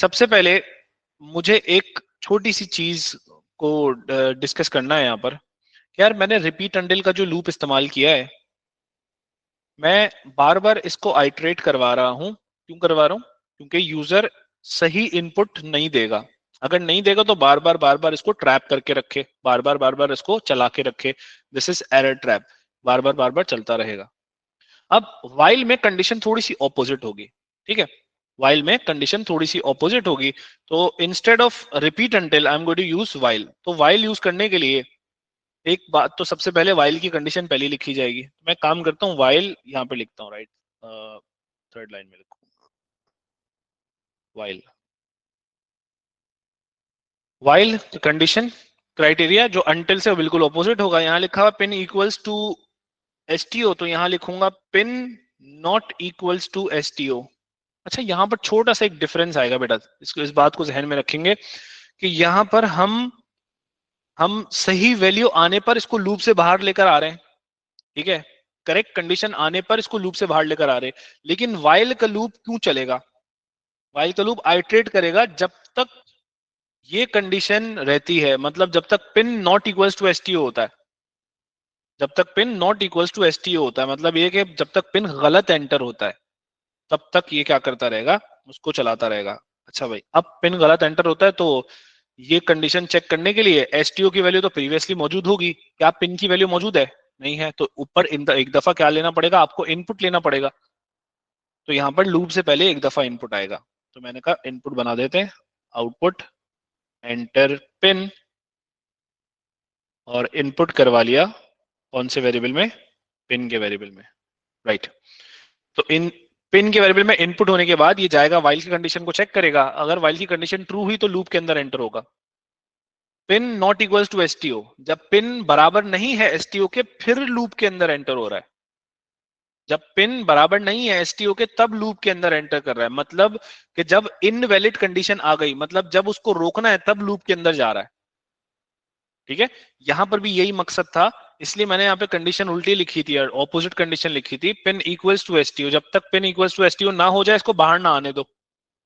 सबसे पहले मुझे एक छोटी सी चीज को डिस्कस करना है यहाँ पर। यार मैंने रिपीट अंटिल का जो लूप इस्तेमाल किया है, मैं बार बार इसको आइटरेट करवा रहा हूं। क्यों करवा रहा हूं? क्योंकि यूजर सही इनपुट नहीं देगा। अगर नहीं देगा तो बार बार इसको ट्रैप करके रखे, बार बार इसको चला के रखे। दिस इज एरर ट्रैप, बार बार चलता रहेगा। अब वाइल में कंडीशन थोड़ी सी ऑपोजिट होगी, ठीक है। वाइल में कंडीशन थोड़ी सी ऑपोजिट होगी, तो instead of repeat until I am going to use while. तो वाइल यूज करने के लिए एक बात तो सबसे पहले वाइल की कंडीशन पहले लिखी जाएगी। मैं काम करता हूँ, वाइल यहाँ पे लिखता हूँ, राइट, थर्ड लाइन में लिखूंगा वाइल। वाइल कंडीशन क्राइटेरिया जो अंटिल से बिल्कुल ऑपोजिट होगा। यहाँ लिखा हुआ पिन इक्वल्स टू एसटीओ, तो यहाँ लिखूंगा pin not equals to STO. अच्छा, यहाँ पर छोटा सा एक डिफरेंस आएगा बेटा, इसको इस बात को जहन में रखेंगे कि यहाँ पर हम सही वैल्यू आने पर इसको लूप से बाहर लेकर आ रहे हैं, ठीक है। करेक्ट कंडीशन आने पर इसको लूप से बाहर लेकर आ रहे हैं। लेकिन वाइल का लूप क्यों चलेगा? वाइल का लूप आइटरेट करेगा जब तक ये कंडीशन रहती है, मतलब जब तक pin not equals to STO होता है। जब तक pin not equals to STO होता है मतलब ये कि जब तक पिन गलत एंटर होता है तब तक ये क्या करता रहेगा, उसको चलाता रहेगा। अच्छा भाई, अब पिन गलत एंटर होता है तो ये कंडीशन चेक करने के लिए एसटीओ की वैल्यू तो प्रीवियसली मौजूद होगी। क्या पिन की वैल्यू मौजूद है? नहीं है, तो ऊपर एक दफा क्या लेना पड़ेगा आपको? इनपुट लेना पड़ेगा। तो यहाँ पर लूप से पहले एक दफा इनपुट आएगा, तो मैंने कहा इनपुट बना देते हैं, आउटपुट एंटर पिन, और इनपुट करवा लिया कौन से वेरिएबल में? पिन के वेरिएबल में, राइट। तो इन पिन के वेरिएबल में इनपुट होने के बाद ये जाएगा वाइल की कंडीशन को चेक करेगा। अगर वाइल की कंडीशन ट्रू हुई तो लूप के अंदर एंटर होगा। Pin not equals to STO, जब पिन बराबर नहीं है एसटीओ के फिर लूप के अंदर एंटर हो रहा है। जब पिन बराबर नहीं है एसटीओ के तब लूप के अंदर एंटर कर रहा है। मतलब कि जब इनवैलिड कंडीशन आ गई, मतलब जब उसको रोकना है तब लूप के अंदर जा रहा है, ठीक है। यहां पर भी यही मकसद था, इसलिए मैंने यहाँ पे कंडीशन उल्टी लिखी थी, ऑपोजिट कंडीशन लिखी थी। पिन इक्वल्स टू एसटीओ, जब तक पिन इक्वल्स टू एसटीओ ना हो जाए इसको बाहर ना आने दो,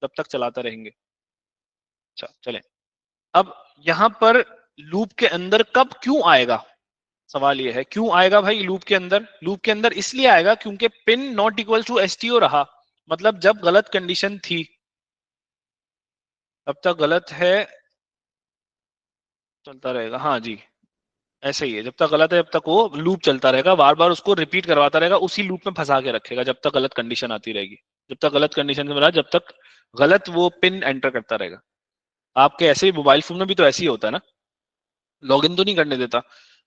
तब तक चलाते रहेंगे। अच्छा चले, अब यहां पर लूप के अंदर कब क्यों आएगा? सवाल ये है क्यों आएगा भाई लूप के अंदर? लूप के अंदर इसलिए आएगा क्योंकि pin not equal to STO रहा। मतलब जब गलत कंडीशन थी तब तक गलत है, चलता रहेगा। हाँ जी, ऐसे ही है, जब तक गलत है जब तक वो लूप चलता रहेगा, बार बार उसको रिपीट करवाता रहेगा, उसी लूप में फंसा के रखेगा जब तक गलत कंडीशन आती रहेगी। जब तक गलत कंडीशन में रहा, जब तक गलत वो पिन एंटर करता रहेगा। आपके ऐसे ही मोबाइल फोन में भी तो ऐसे ही होता है ना, लॉगिन तो नहीं करने देता।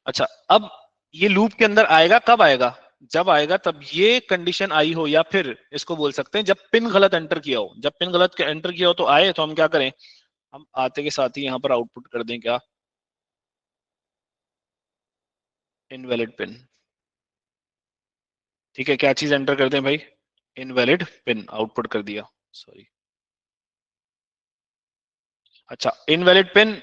अच्छा, अब ये लूप के अंदर आएगा कब आएगा? जब आएगा तब ये कंडीशन आई हो, या फिर इसको बोल सकते हैं जब पिन गलत एंटर किया हो। जब पिन गलत एंटर किया हो तो आए, तो हम क्या करें, हम आते के साथ ही यहाँ पर आउटपुट कर दें क्या, इनवैलिड पिन। ठीक है, क्या चीज एंटर कर दें भाई? इनवैलिड पिन, आउटपुट कर दिया, सॉरी। अच्छा, इनवैलिड पिन,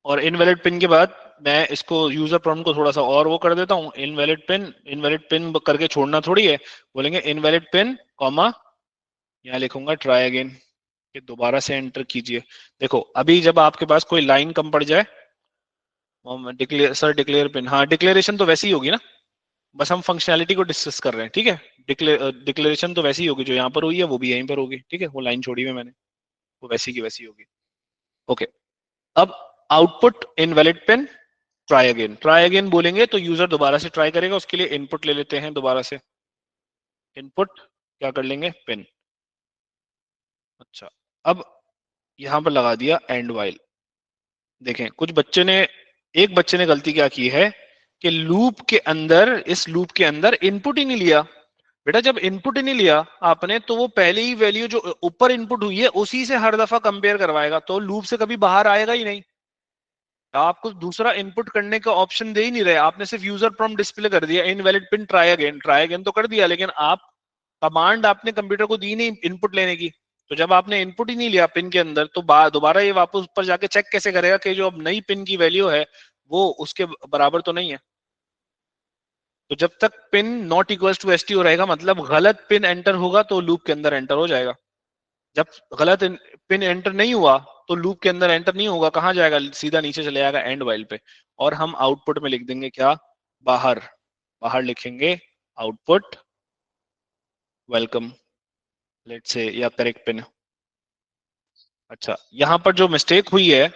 और इनवैलिड पिन के बाद मैं इसको यूजर प्रॉम्प्ट को थोड़ा सा और वो कर देता हूँ, इनवैलिड पिन करके छोड़ना थोड़ी है। बोलेंगे इनवैलिड पिन कॉमा, यहाँ लिखूंगा ट्राई अगेन, कि दोबारा से एंटर कीजिए। देखो अभी जब आपके पास कोई लाइन कम पड़ जाए, डिक्लेयर सर डिक्लेयर पिन, हाँ डिक्लेरेशन तो वैसी ही होगी ना, बस हम फंक्शनैलिटी को डिस्कस कर रहे हैं, ठीक है। डिक्लेरेशन तो वैसी ही होगी, जो यहाँ पर हुई है वो भी यहीं पर होगी, ठीक है। वो लाइन छोड़ी हुई मैंने, वो वैसी की वैसी होगी। ओके, अब output invalid pin try again बोलेंगे तो यूजर दोबारा से ट्राई करेगा। उसके लिए इनपुट ले लेते हैं दोबारा से, इनपुट क्या कर लेंगे, पिन। अच्छा, अब यहां पर लगा दिया एंड वाइल। देखें कुछ बच्चे ने, एक बच्चे ने गलती क्या की है कि लूप के अंदर, इस लूप के अंदर इनपुट ही नहीं लिया। बेटा जब इनपुट ही नहीं लिया आपने, तो वो पहले ही वैल्यू जो ऊपर इनपुट हुई है उसी से हर दफा कंपेयर करवाएगा, तो लूप से कभी बाहर आएगा ही नहीं। आपको दूसरा इनपुट करने का ऑप्शन दे ही नहीं रहे, आपने सिर्फ यूजर प्रॉम्प्ट डिस्प्ले कर दिया, इनवैलिड पिन ट्राई अगेन तो कर दिया, लेकिन आप कमांड आपने कंप्यूटर को दी नहीं इनपुट लेने की। तो जब आपने इनपुट ही नहीं लिया पिन के अंदर, तो दोबारा ये वापस ऊपर जाके चेक कैसे करेगा कि जो अब नई पिन की वैल्यू है वो उसके बराबर तो नहीं है। तो जब तक pin not equal to STO रहेगा, मतलब गलत पिन एंटर होगा तो लूप के अंदर एंटर हो जाएगा। जब गलत पिन एंटर नहीं हुआ तो लूप के अंदर एंटर नहीं होगा, कहाँ जाएगा, सीधा नीचे चले जाएगा एंड वाइल पे, और हम आउटपुट में लिख देंगे क्या, बाहर, बाहर लिखेंगे आउटपुट वेलकम, लेट्स से, या करेक्ट पिन। अच्छा, यहाँ पर जो मिस्टेक हुई है,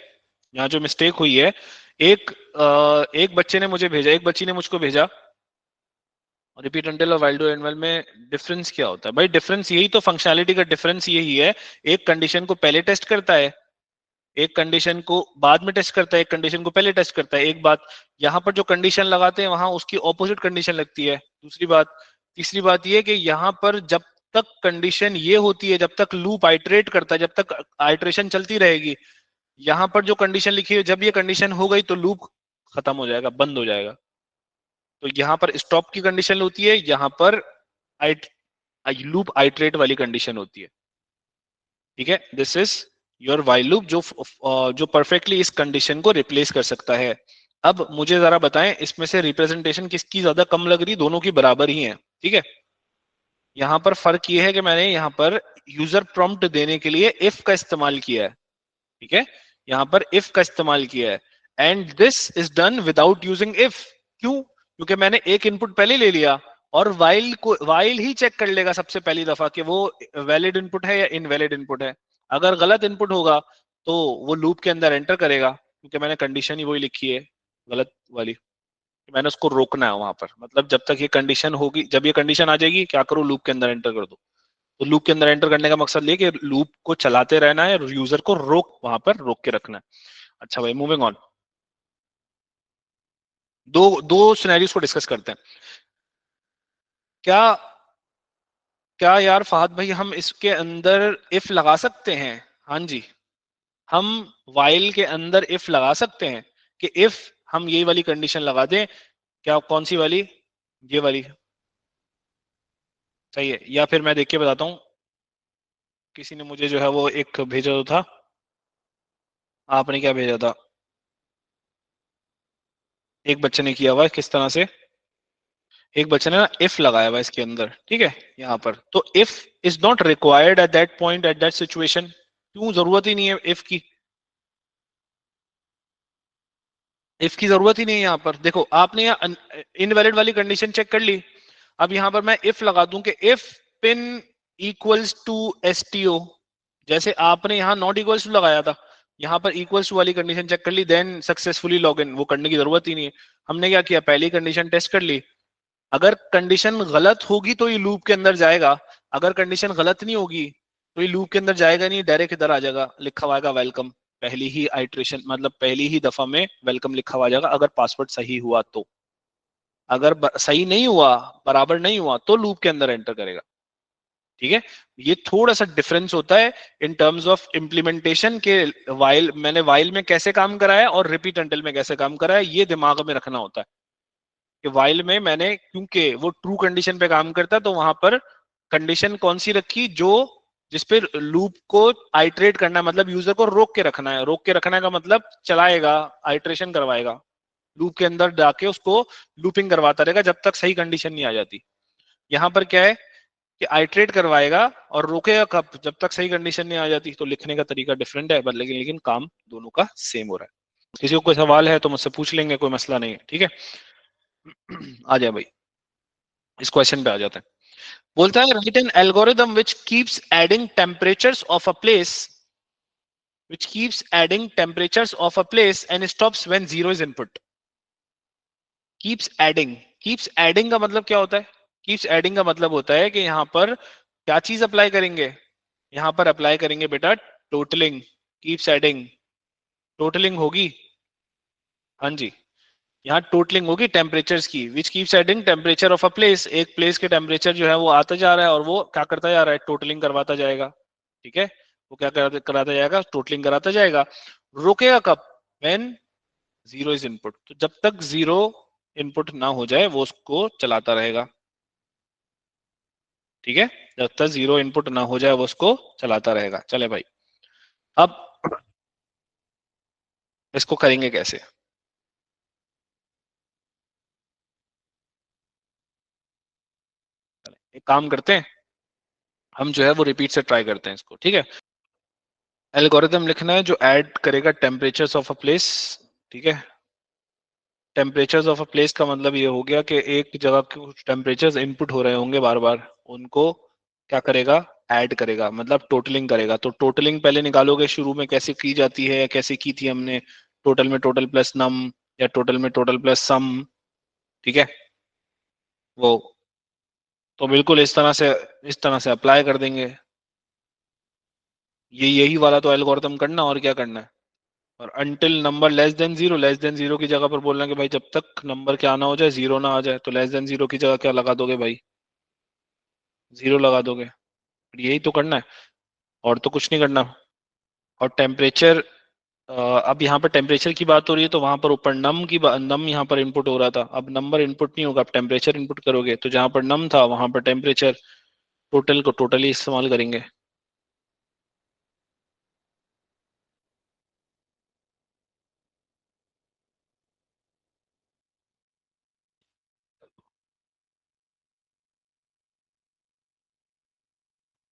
यहाँ जो मिस्टेक हुई है, एक बच्चे ने मुझे भेजा, एक बच्ची ने मुझको भेजा, रिपीट अंटिल और व्हाइल डू एंड व्हाइल में डिफरेंस क्या होता है भाई? डिफरेंस यही तो, फंक्शनैलिटी का डिफरेंस यही है, एक कंडीशन को पहले टेस्ट करता है, एक कंडीशन को बाद में टेस्ट करता है, एक कंडीशन को पहले टेस्ट करता है। एक बात, यहाँ पर जो कंडीशन लगाते हैं वहां उसकी ऑपोजिट कंडीशन लगती है। दूसरी बात, तीसरी बात ये कि यहाँ पर जब तक कंडीशन ये होती है, जब तक लूप आइटरेट करता है, जब तक आइटरेशन चलती रहेगी, यहाँ पर जो कंडीशन लिखी है, जब ये कंडीशन हो गई तो लूप खत्म हो जाएगा, बंद हो जाएगा। तो यहाँ पर स्टॉप की कंडीशन होती है, यहाँ पर लूप आइटरेट वाली कंडीशन होती है। ठीक है, this is your while loop जो परफेक्टली इस कंडीशन को रिप्लेस कर सकता है। अब मुझे जरा बताएं, इसमें से रिप्रेजेंटेशन किसकी ज्यादा कम लग रही? दोनों की बराबर ही है। ठीक है, यहाँ पर फर्क ये है कि मैंने यहाँ पर यूजर प्रॉम्प्ट देने के लिए इफ का इस्तेमाल किया है। ठीक है, यहाँ पर इफ का इस्तेमाल किया है, and this is done without using if. क्यों? क्योंकि मैंने एक इनपुट पहले ले लिया, और वाइल ही चेक कर लेगा सबसे पहली दफा कि वो वैलिड इनपुट है या इनवैलिड इनपुट है। अगर गलत इनपुट होगा तो वो लूप के अंदर एंटर करेगा, क्योंकि मैंने कंडीशन ही वही लिखी है, गलत वाली। मैंने उसको रोकना है वहां पर, मतलब जब तक ये कंडीशन होगी, जब ये कंडीशन आ जाएगी क्या करो, लूप के अंदर एंटर कर दो। तो लूप के अंदर एंटर करने का मकसद ये कि लूप को चलाते रहना है, यूजर को वहां पर रोक के रखना है। अच्छा भाई, मूविंग ऑन, दो दो सिनेरियोस को डिस्कस करते हैं। क्या क्या यार फहद भाई, हम इसके अंदर इफ लगा सकते हैं? हाँ जी, हम वाइल के अंदर इफ लगा सकते हैं कि इफ हम ये वाली कंडीशन लगा दें। क्या, कौन सी वाली? ये वाली सही है, या फिर मैं देख के बताता हूँ। किसी ने मुझे जो है वो एक भेजा तो था, आपने क्या भेजा था? एक बच्चे ने किया हुआ है किस तरह से, एक बच्चे ने ना इफ लगाया हुआ है इसके अंदर। ठीक है, यहाँ पर तो if is not required at that point, at that situation. क्यों जरूरत ही नहीं है इफ की? इफ की जरूरत ही नहीं है यहाँ पर। देखो, आपने यहाँ इनवैलिड वाली कंडीशन चेक कर ली, अब यहाँ पर मैं इफ लगा दूं कि if pin equals to STO, जैसे आपने यहाँ नॉट इक्वल्स टू लगाया था, यहाँ पर इक्वल्स टू वाली कंडीशन चेक कर ली, देन सक्सेसफुली लॉग इन। वो करने की जरूरत ही नहीं है। हमने क्या किया, पहली कंडीशन टेस्ट कर ली, अगर कंडीशन गलत होगी तो ये लूप के अंदर जाएगा, अगर कंडीशन गलत नहीं होगी तो ये लूप के अंदर जाएगा नहीं, डायरेक्ट इधर आ जाएगा, लिखा हुआ आएगा वेलकम। पहली ही आइट्रेशन, मतलब पहली ही दफा में वेलकम लिखा हुआ जाएगा, अगर पासवर्ड सही हुआ तो। अगर सही नहीं हुआ, बराबर नहीं हुआ, तो लूप के अंदर एंटर करेगा। ठीक है, ये थोड़ा सा डिफरेंस होता है इन टर्म्स ऑफ इम्प्लीमेंटेशन के। वाइल, मैंने वाइल में कैसे काम कराया और रिपीट अंटिल में कैसे काम कराया, ये दिमाग में रखना होता है कि वाइल में मैंने, क्योंकि वो ट्रू कंडीशन पे काम करता है, तो वहां पर कंडीशन कौन सी रखी, जो जिसपे लूप को आइटरेट करना है, मतलब यूजर को रोक के रखना है। रोक के रखने का मतलब चलाएगा, आइटरेशन करवाएगा, लूप के अंदर जाके उसको लूपिंग करवाता रहेगा जब तक सही कंडीशन नहीं आ जाती। यहाँ पर क्या है कि आइटरेट करवाएगा और रोकेगा कब, जब तक सही कंडीशन नहीं आ जाती। तो लिखने का तरीका डिफरेंट है, लेकिन काम दोनों का सेम हो रहा है। किसी को कोई सवाल है तो मुझसे पूछ लेंगे, कोई मसला नहीं है। ठीक है, आ जाए भाई, इस क्वेश्चन पे आ जाते हैं। बोलता है right N algorithm which keeps adding temperatures of a place, and stops when zero is input. Keeps adding का मतलब क्या होता है? कीप्स एडिंग का मतलब होता है कि यहाँ पर क्या चीज अप्लाई करेंगे, यहाँ पर अप्लाई करेंगे बेटा टोटलिंग। कीप्स एडिंग, टोटलिंग होगी। हाँ जी, यहाँ टोटलिंग होगी टेम्परेचर्स की, which keeps adding temperature of a place. एक प्लेस के टेम्परेचर जो है वो आता जा रहा है और वो क्या करता जा रहा है, टोटलिंग करवाता जाएगा। ठीक है, वो क्या कराता जाएगा, टोटलिंग कराता जाएगा। रुकेगा कब, व्हेन जीरो इज इनपुट। तो जब तक जीरो इनपुट ना हो जाए वो उसको चलाता रहेगा। ठीक है, जब तक जीरो इनपुट ना हो जाए वो उसको चलाता रहेगा। चले भाई, अब इसको करेंगे कैसे? एक काम करते हैं, हम जो है वो रिपीट से ट्राई करते हैं इसको, ठीक है। एल्गोरिथम लिखना है जो ऐड करेगा टेम्परेचर्स ऑफ अ प्लेस, ठीक है। टेम्परेचर्स ऑफ अ प्लेस का मतलब ये हो गया कि एक जगह के कुछ टेम्परेचर्स इनपुट हो रहे होंगे बार बार, उनको क्या करेगा, ऐड करेगा, मतलब टोटलिंग करेगा। तो टोटलिंग पहले निकालोगे शुरू में कैसे की जाती है, या कैसे की थी हमने, टोटल में टोटल प्लस नम, या टोटल में टोटल प्लस सम, ठीक है। वो तो बिल्कुल इस तरह से अप्लाई कर देंगे। ये यही वाला तो एल्गोरिथम करना, और क्या करना है। और until number less than zero की जगह पर बोलना कि भाई जब तक नंबर क्या ना हो जाए, जीरो ना आ जाए, तो लेस देन जीरो की जगह क्या लगा दोगे भाई, जीरो लगा दोगे। यही तो करना है, और तो कुछ नहीं करना। और टेम्परेचर, अब यहाँ पर टेम्परेचर की बात हो रही है, तो वहां पर ऊपर नम यहाँ पर इनपुट हो रहा था, अब नंबर इनपुट नहीं होगा, अब टेम्परेचर इनपुट करोगे, तो जहां पर नम था वहां पर टेम्परेचर, टोटल को टोटली इस्तेमाल करेंगे।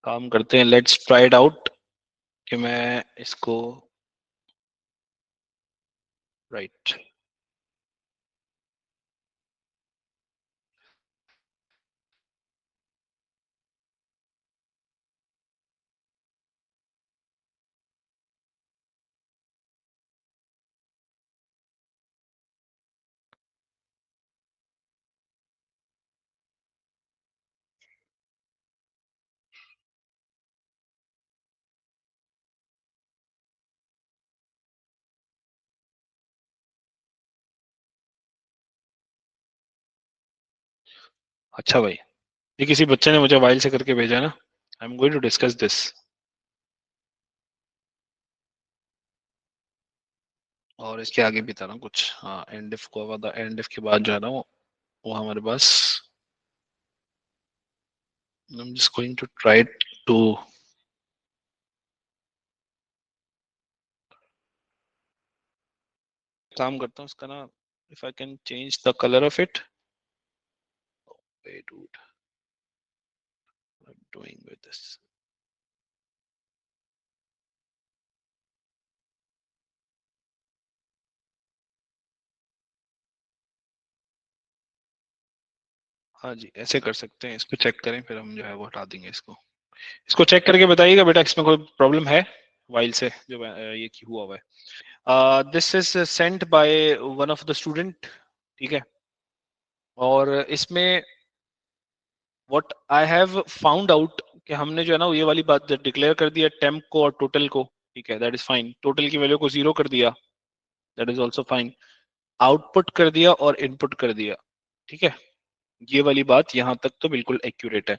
काम करते हैं, लेट्स ट्राई इट आउट, कि मैं इसको, राइट। अच्छा भाई, ये किसी बच्चे ने मुझे वाइल से करके भेजा ना, I am going to discuss this. और इसके आगे भी था ना कुछ, हाँ, एंड इफ को बाद, एंड इफ के बाद जो है ना वो हमारे पास, I am just going to try to, काम करता हूँ इसका ना, if I can change the colour of it, wait dude, I am doing with this. हाँ जी, ऐसे कर सकते हैं, इसको चेक करें, फिर हम जो है वो हटा देंगे इसको। इसको चेक करके बताइएगा बेटा, इसमें कोई प्रॉब्लम है वाइल से जो ये की हुआ हुआ है। This is sent by one of the student, ठीक है। और इसमें what I have found out, कि हमने जो है ना ये वाली बात डिक्लेयर कर दिया टेम्प को और टोटल को, ठीक है, दैट इज फाइन। टोटल की वैल्यू को जीरो कर दिया, that is also fine. Output कर दिया और इनपुट कर दिया, ठीक है। ये वाली बात यहाँ तक तो बिल्कुल एक्यूरेट है।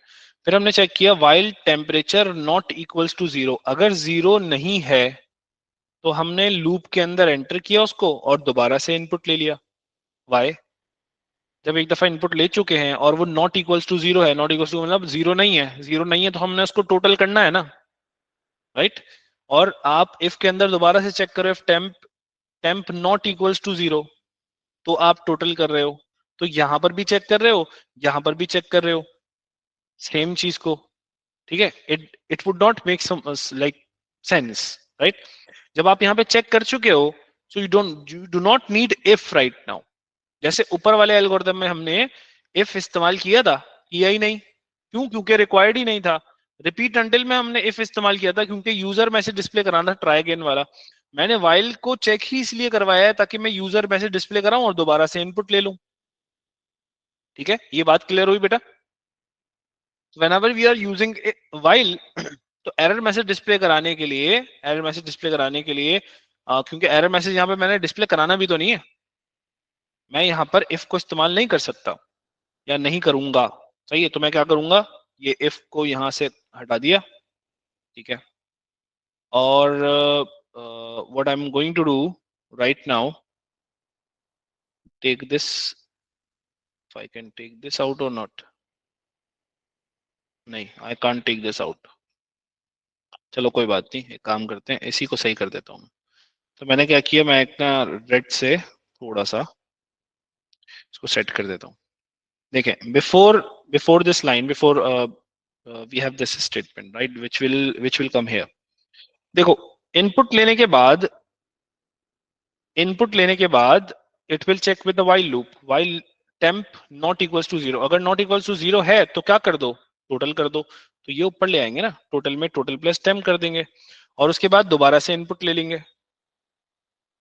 फिर हमने चेक किया while temperature not equals to zero, अगर जीरो नहीं है तो हमने लूप के अंदर एंटर किया उसको और दोबारा से इनपुट ले लिया। वाई, जब एक दफा इनपुट ले चुके हैं और वो नॉट इक्वल्स टू जीरो है, नॉट इक्वल्स टू मतलब जीरो नहीं है, जीरो नहीं है तो हमने उसको टोटल करना है ना, राइट। और आप इफ के अंदर दोबारा से चेक करो, if temp temp not equals to zero, तो आप टोटल कर रहे हो। तो यहां पर भी चेक कर रहे हो, यहां पर भी चेक कर रहे हो, सेम चीज को, ठीक है। It it would not make some like sense, right. जब आप यहाँ पे चेक कर चुके हो, so you do not need if right now. जैसे ऊपर वाले एल्गोरिथम में हमने इफ इस्तेमाल किया था, किया ही नहीं, क्यों, क्योंकि रिक्वायर्ड ही नहीं था। रिपीट अंटिल में हमने इफ इस्तेमाल किया था क्योंकि यूजर मैसेज डिस्प्ले कराना था, ट्राई अगेन वाला। मैंने वाइल को चेक ही इसलिए करवाया है ताकि मैं यूजर मैसेज डिस्प्ले कराऊं और दोबारा से इनपुट ले लूं, ठीक है। ये बात क्लियर हुई बेटा। whenever we are using while तो एरर मैसेज डिस्प्ले कराने के लिए, एरर मैसेज डिस्प्ले कराने के लिए, क्योंकि एरर मैसेज यहाँ पे मैंने डिस्प्ले कराना भी तो नहीं है, मैं यहाँ पर इफ को इस्तेमाल नहीं कर सकता या नहीं करूंगा, सही है। तो मैं क्या करूंगा, ये इफ को यहाँ से हटा दिया, ठीक है। और what I am going to do right now, take this, if I can take this out और नॉट, नहीं, I can't take this out. चलो कोई बात नहीं, एक काम करते हैं, इसी को सही कर देता हूँ। तो मैंने क्या किया, मैं एक ना रेड से थोड़ा सा इसको सेट कर देता हूँ। देखें, before before this line, before we have this statement right which will come here. देखो इनपुट लेने के बाद it will check with the while loop, while temp not equals to zero. अगर नॉट इक्वल्स टू जीरो है तो क्या कर दो, टोटल कर दो। तो ये ऊपर ले आएंगे ना, टोटल में टोटल प्लस टेम्प कर देंगे और उसके बाद दोबारा से इनपुट ले लेंगे।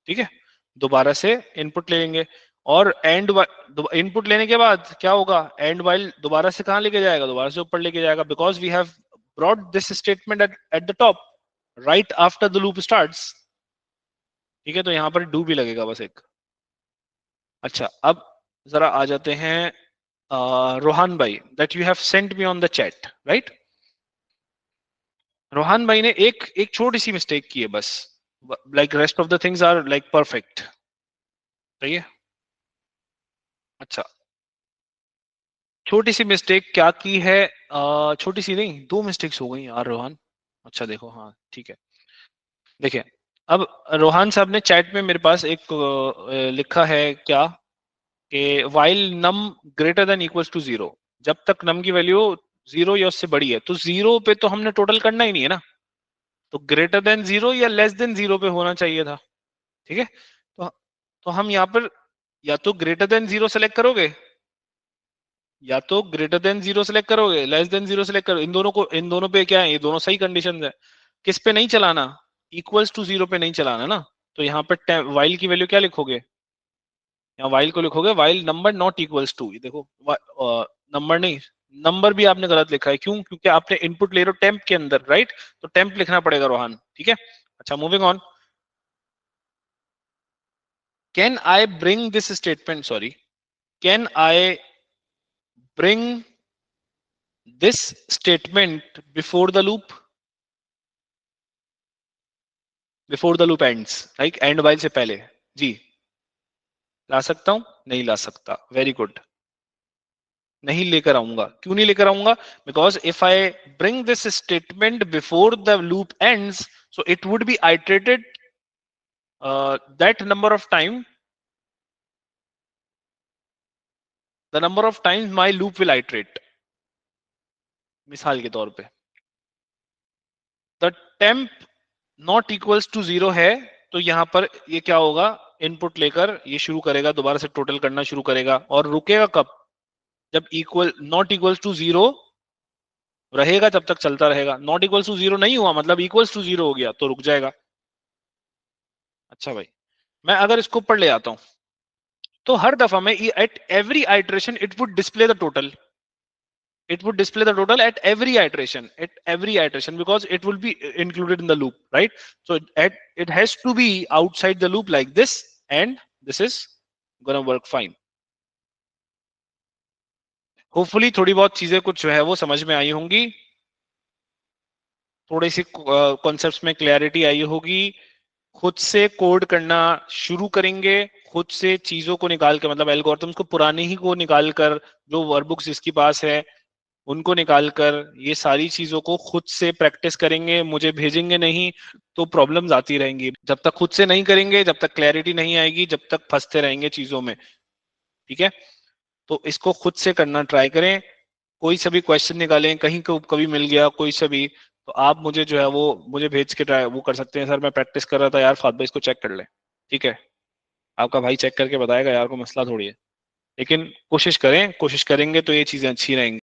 ठीक है, दोबारा से इनपुट ले लेंगे और एंड इनपुट लेने के बाद क्या होगा, एंड वाइल दोबारा से कहां लेके जाएगा, दोबारा से ऊपर लेके जाएगा, because we have brought this statement at the top right after the loop starts. ठीक है, तो यहां पर डू भी लगेगा बस एक। अच्छा, अब जरा आ जाते हैं रोहान भाई, that you have sent me on the chat right. Rohan भाई ने एक एक छोटी सी मिस्टेक की है बस, like rest of the things are like perfect. सही है। अच्छा, छोटी सी मिस्टेक क्या की है, छोटी सी नहीं, दो मिस्टेक्स हो गई यार रोहन। अच्छा देखो, हाँ ठीक है, देखिए अब रोहान साहब ने चैट में मेरे पास एक लिखा है क्या कि while num greater than equals to zero, जब तक नम की वैल्यू जीरो या उससे बड़ी है, तो जीरो पे तो हमने टोटल करना ही नहीं है ना, तो ग्रेटर देन जीरो या लेस देन जीरो पे होना चाहिए था। ठीक है, तो हम यहाँ पर या तो ग्रेटर देन जीरो सेलेक्ट करोगे, या तो ग्रेटर देन जीरो सेलेक्ट करोगे, लेस देन जीरो सेलेक्ट करो, इन दोनों पे क्या है, ये दोनों सही कंडीशन है। किस पे नहीं चलाना, इक्वल्स टू जीरो पे नहीं चलाना ना, तो यहाँ पे वाइल की वैल्यू क्या लिखोगे, यहाँ वाइल को लिखोगे while number not equals to, ये देखो नंबर नहीं, नंबर भी आपने गलत लिखा है, क्यों, क्योंकि आपने इनपुट ले रहे हो टेम्प के अंदर राइट, तो टेम्प लिखना पड़ेगा रोहन। ठीक है, अच्छा moving on, can I bring this statement, sorry, can I bring this statement before the loop, before the loop ends, like and while से पहले, जी ला सकता हूं, नहीं ला सकता, वेरी गुड, नहीं लेकर आऊंगा, क्यों नहीं लेकर आऊंगा, because if I bring this statement before the loop ends, so it would be iterated that number of time, the number of times my loop will iterate. मिसाल के तौर पे the temp not equals to zero है, तो यहां पर ये क्या होगा, इनपुट लेकर ये शुरू करेगा, दोबारा से टोटल करना शुरू करेगा, और रुकेगा कब, जब equal not equals to zero रहेगा तब तक चलता रहेगा, नॉट इक्वल्स टू जीरो नहीं हुआ मतलब इक्वल्स टू जीरो हो गया तो रुक जाएगा। अच्छा भाई, मैं अगर इसको ऊपर ले आता हूं तो हर दफा में at every iteration it would display the total, it would display the total at every iteration because it will be included in the loop, right? So it has to be outside the loop like this, and this is gonna work fine. Hopefully थोड़ी बहुत चीजें कुछ जो है वो समझ में आई होंगी, थोड़ी सी कॉन्सेप्ट्स में क्लैरिटी आई होगी, खुद से कोड करना शुरू करेंगे, खुद से चीजों को निकाल कर, मतलब एल्गोरिथम्स को पुराने ही को निकाल कर, जो वर्कबुक्स जिसके पास है उनको निकाल कर ये सारी चीजों को खुद से प्रैक्टिस करेंगे, मुझे भेजेंगे नहीं तो प्रॉब्लम्स आती रहेंगी, जब तक खुद से नहीं करेंगे, जब तक क्लैरिटी नहीं आएगी, जब तक फंसते रहेंगे चीजों में। ठीक है, तो इसको खुद से करना ट्राई करें, कोई सा भी क्वेश्चन निकालें, कहीं को कभी मिल गया कोई सा भी, तो आप मुझे जो है वो मुझे भेज के ट्राई वो कर सकते हैं, सर मैं प्रैक्टिस कर रहा था यार, फात भाई इसको चेक कर ले। ठीक है, आपका भाई चेक करके बताएगा यार, को मसला थोड़ी है, लेकिन कोशिश करें, कोशिश करेंगे तो ये चीजें अच्छी रहेंगी।